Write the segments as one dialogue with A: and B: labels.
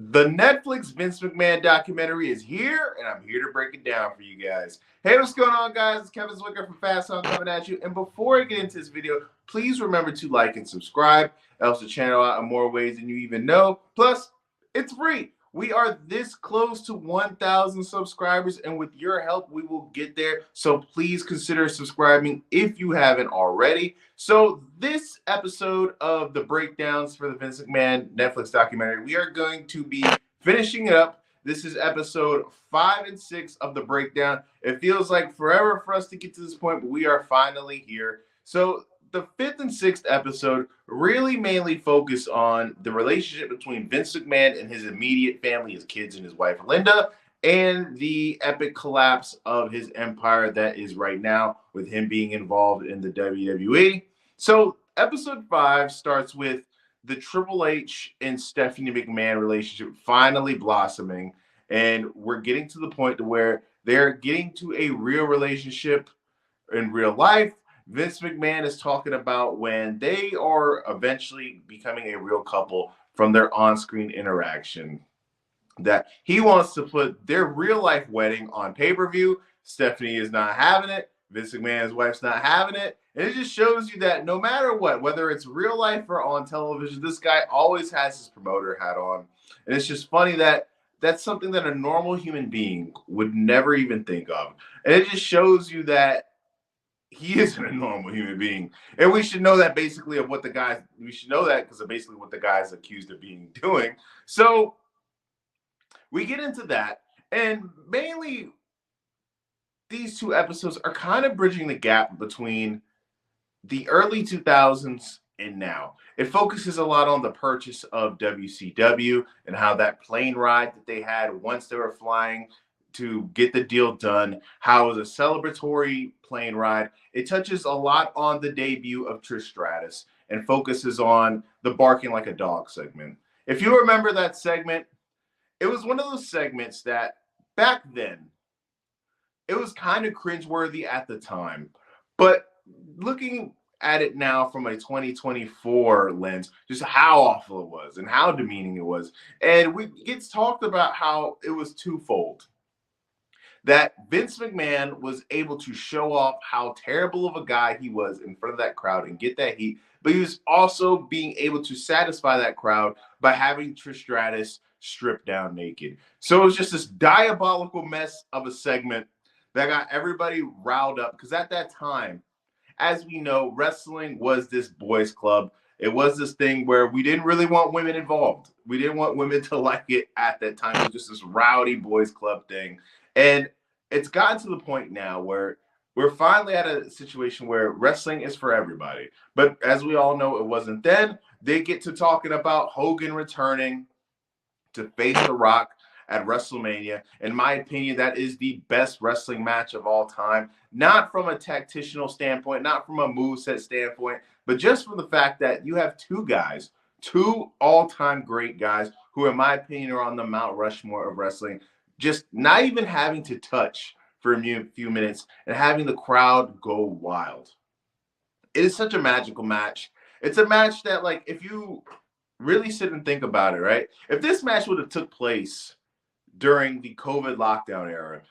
A: The Netflix Vince McMahon documentary is here, and I'm here to break it down for you guys. Hey, what's going on, guys? It's Kevin Zwicker from Fast On coming at you. And before I get into this video, please remember to like and subscribe. It helps the channel out in more ways than you even know. Plus, it's free. We are this close to 1,000 subscribers, and with your help, we will get there. So please consider subscribing if you haven't already. So this episode of the breakdowns for the Vince McMahon Netflix documentary, we are going to be finishing it up. This is episode 5 and 6 of the breakdown. It feels like forever for us to get to this point, but we are finally here. So the 5th and 6th episode really mainly focus on the relationship between Vince McMahon and his immediate family, his kids and his wife, Linda, and the epic collapse of his empire that is right now with him being involved in the WWE. So episode 5 starts with the Triple H and Stephanie McMahon relationship finally blossoming, and we're getting to the point to where they're getting to a real relationship in real life. Vince McMahon is talking about when they are eventually becoming a real couple from their on-screen interaction, that he wants to put their real life wedding on pay-per-view. Stephanie is not having it. Vince McMahon's wife's not having it. And it just shows you that no matter what, whether it's real life or on television, this guy always has his promoter hat on. And it's just funny that that's something that a normal human being would never even think of. And it just shows you that he isn't a normal human being. And we should know that basically of what the guys, we should know that because of basically what the guy's accused of being doing. So we get into that. And mainly these two episodes are kind of bridging the gap between the early 2000s and now. It focuses a lot on the purchase of WCW and how that plane ride that they had once they were flying to get the deal done, how it was a celebratory plane ride. It touches a lot on the debut of Trish Stratus and focuses on the barking like a dog segment. If you remember that segment, it was one of those segments that back then, it was kind of cringeworthy at the time. But looking at it now from a 2024 lens, just how awful it was and how demeaning it was. And it gets talked about how it was twofold. That Vince McMahon was able to show off how terrible of a guy he was in front of that crowd and get that heat, but he was also being able to satisfy that crowd by having Trish Stratus stripped down naked. So it was just this diabolical mess of a segment that got everybody riled up, because at that time, as we know, wrestling was this boys' club. It was this thing where we didn't really want women involved. We didn't want women to like it at that time. It was just this rowdy boys' club thing. And it's gotten to the point now where we're finally at a situation where wrestling is for everybody. But as we all know, it wasn't then. They get to talking about Hogan returning to face The Rock at WrestleMania. In my opinion, that is the best wrestling match of all time. Not from a tactical standpoint, not from a moveset standpoint, but just from the fact that you have two guys, two all-time great guys who, in my opinion, are on the Mount Rushmore of wrestling, just not even having to touch for a few minutes and having the crowd go wild. It is such a magical match. It's a match that, like, if you really sit and think about it, right? If this match would have took place during the COVID lockdown era,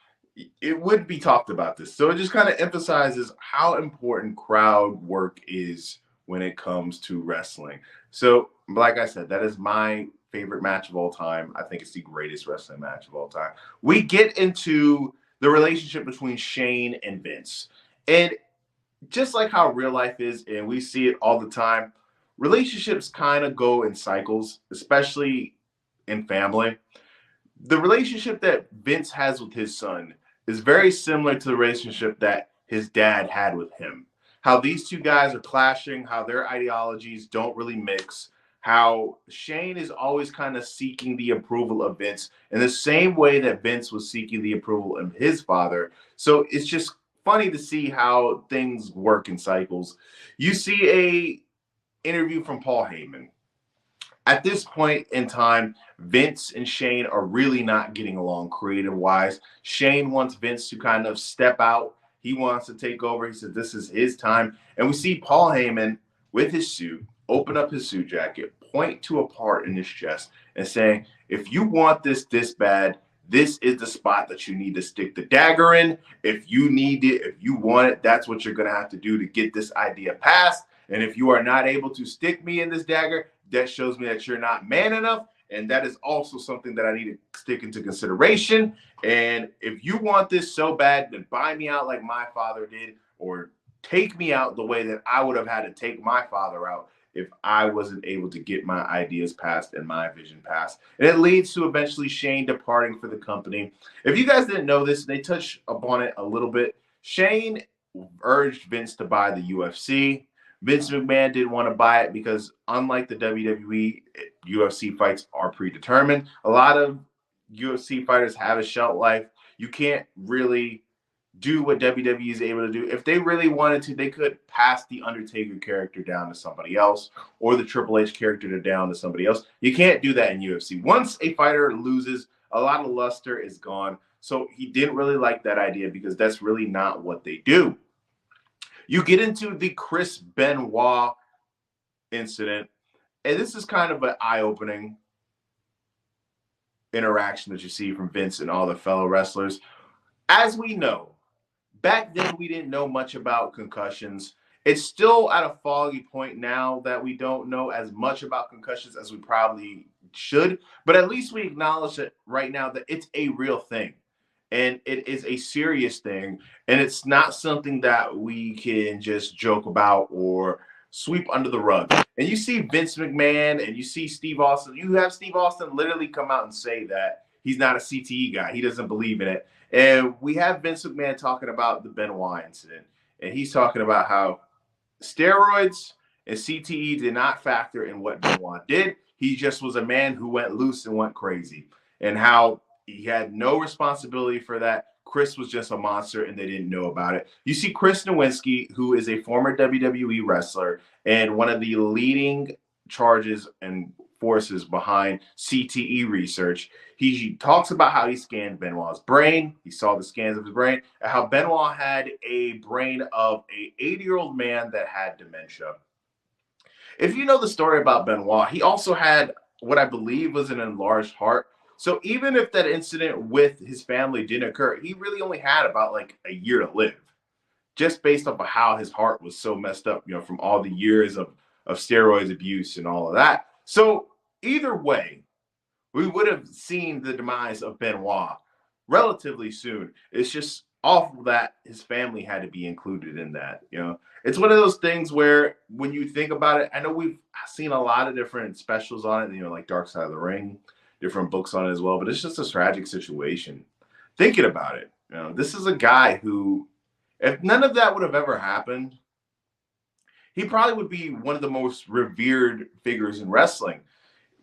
A: it would be talked about this. So it just kind of emphasizes how important crowd work is when it comes to wrestling. So, like I said, that is my favorite match of all time. I think it's the greatest wrestling match of all time. We get into the relationship between Shane and Vince. And just like how real life is, and we see it all the time, relationships kind of go in cycles, especially in family. The relationship that Vince has with his son is very similar to the relationship that his dad had with him. How these two guys are clashing, how their ideologies don't really mix, how Shane is always kind of seeking the approval of Vince in the same way that Vince was seeking the approval of his father. So it's just funny to see how things work in cycles. You see a interview from Paul Heyman. At this point in time, Vince and Shane are really not getting along creative-wise. Shane wants Vince to kind of step out. He wants to take over. He said this is his time. And we see Paul Heyman with his suit, open up his suit jacket, point to a part in his chest and saying, if you want this bad, this is the spot that you need to stick the dagger in. If you need it, if you want it, that's what you're going to have to do to get this idea passed. And if you are not able to stick me in this dagger, that shows me that you're not man enough. And that is also something that I need to stick into consideration. And if you want this so bad, then buy me out like my father did, or take me out the way that I would have had to take my father out if I wasn't able to get my ideas passed and my vision passed. And it leads to eventually Shane departing for the company. If you guys didn't know this, they touched upon it a little bit. Shane urged Vince to buy the UFC. Vince McMahon didn't want to buy it because, unlike the WWE, UFC fights are predetermined. A lot of UFC fighters have a shelf life. You can't really do what WWE is able to do. If they really wanted to, they could pass the Undertaker character down to somebody else, or the Triple H character down to somebody else. You can't do that in UFC. Once a fighter loses, a lot of luster is gone. So he didn't really like that idea because that's really not what they do. You get into the Chris Benoit incident, and this is kind of an eye-opening interaction that you see from Vince and all the fellow wrestlers. As we know, back then we didn't know much about concussions. It's still at a foggy point now that we don't know as much about concussions as we probably should, but at least we acknowledge it right now that it's a real thing. And it is a serious thing, and it's not something that we can just joke about or sweep under the rug. And you see Vince McMahon and you see Steve Austin. You have Steve Austin literally come out and say that he's not a CTE guy. He doesn't believe in it. And we have Vince McMahon talking about the Benoit incident, and he's talking about how steroids and CTE did not factor in what Benoit did. He just was a man who went loose and went crazy, and how he had no responsibility for that. Chris was just a monster, and they didn't know about it. You see Chris Nowinski, who is a former WWE wrestler and one of the leading charges and forces behind CTE research. He talks about how he scanned Benoit's brain. He saw the scans of his brain, and how Benoit had a brain of an 80-year-old man that had dementia. If you know the story about Benoit, he also had what I believe was an enlarged heart. So even if that incident with his family didn't occur, he really only had about like a year to live, just based off of how his heart was so messed up, from all the years of steroids abuse and all of that. So either way, we would have seen the demise of Benoit relatively soon. It's just awful that his family had to be included in that. It's one of those things where when you think about it, I know we've seen a lot of different specials on it, like Dark Side of the Ring, different books on it as well, but it's just a tragic situation. Thinking about it, this is a guy who, if none of that would have ever happened, he probably would be one of the most revered figures in wrestling.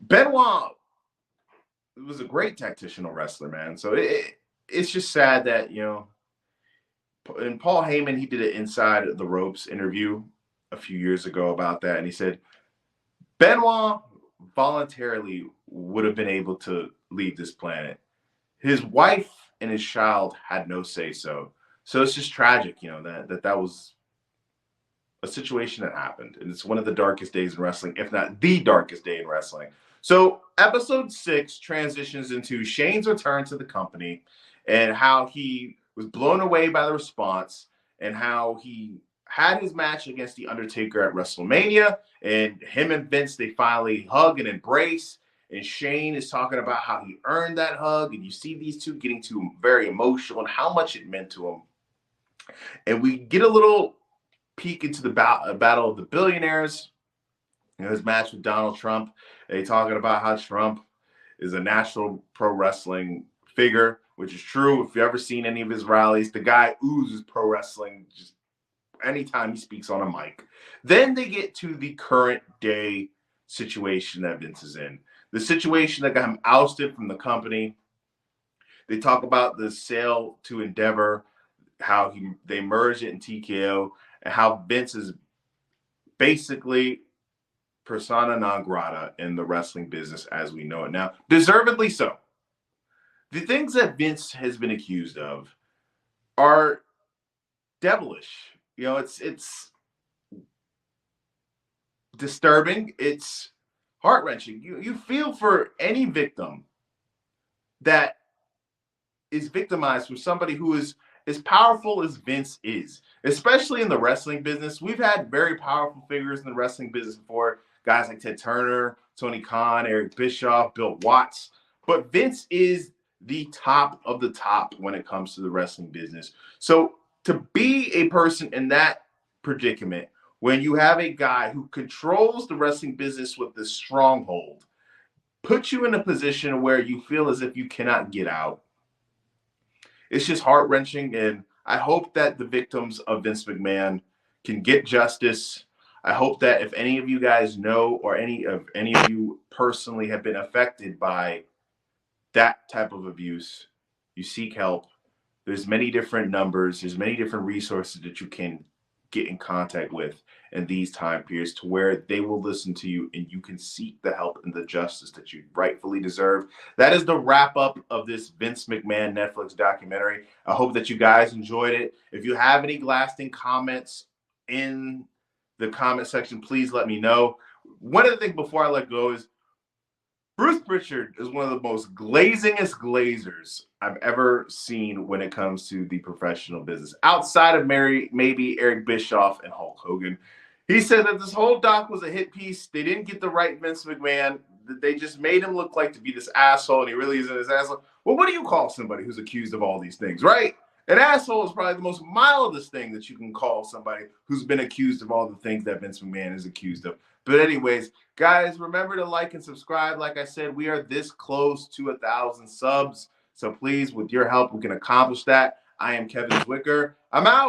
A: Benoit was a great tacticial wrestler, man. So it's just sad that, and Paul Heyman, he did an Inside the Ropes interview a few years ago about that, and he said Benoit voluntarily would have been able to leave this planet. His wife and his child had no say so. So it's just tragic, that was a situation that happened. And it's one of the darkest days in wrestling, if not the darkest day in wrestling. So episode 6 transitions into Shane's return to the company and how he was blown away by the response and how he had his match against The Undertaker at WrestleMania, and him and Vince, they finally hug and embrace, and Shane is talking about how he earned that hug, and you see these two getting too very emotional and how much it meant to him. And we get a little peek into the battle of the billionaires, his match with Donald Trump. They talking about how Trump is a national pro wrestling figure, which is true. If you've ever seen any of his rallies, the guy oozes pro wrestling just anytime he speaks on a mic. Then they get to the current day situation that Vince is in. The situation that got him ousted from the company. They talk about the sale to Endeavor, how they merged it in TKO, and how Vince is basically persona non grata in the wrestling business as we know it now. Deservedly so. The things that Vince has been accused of are devilish. It's disturbing. It's heart-wrenching. You feel for any victim that is victimized from somebody who is as powerful as Vince is, especially in the wrestling business. We've had very powerful figures in the wrestling business before, guys like Ted Turner, Tony Khan, Eric Bischoff, Bill Watts. But Vince is the top of the top when it comes to the wrestling business. So to be a person in that predicament, when you have a guy who controls the wrestling business with this stronghold, puts you in a position where you feel as if you cannot get out. It's just heart-wrenching, and I hope that the victims of Vince McMahon can get justice. I hope that if any of you guys know, or any of you personally have been affected by that type of abuse, you seek help. There's many different numbers, there's many different resources that you can get in contact with in these time periods, to where they will listen to you and you can seek the help and the justice that you rightfully deserve. That is the wrap up of this Vince McMahon Netflix documentary. I hope that you guys enjoyed it. If you have any lasting comments in the comment section, please let me know. One of the things before I let go is, Bruce Pritchard is one of the most glazingest glazers I've ever seen when it comes to the professional business, outside of maybe Eric Bischoff and Hulk Hogan. He said that this whole doc was a hit piece. They didn't get the right Vince McMahon. They just made him look like to be this asshole, and he really isn't this asshole. Well, what do you call somebody who's accused of all these things, right? An asshole is probably the most mildest thing that you can call somebody who's been accused of all the things that Vince McMahon is accused of. But anyways, guys, remember to like and subscribe. Like I said, we are this close to 1,000 subs. So please, with your help, we can accomplish that. I am Kevin Zwicker. I'm out.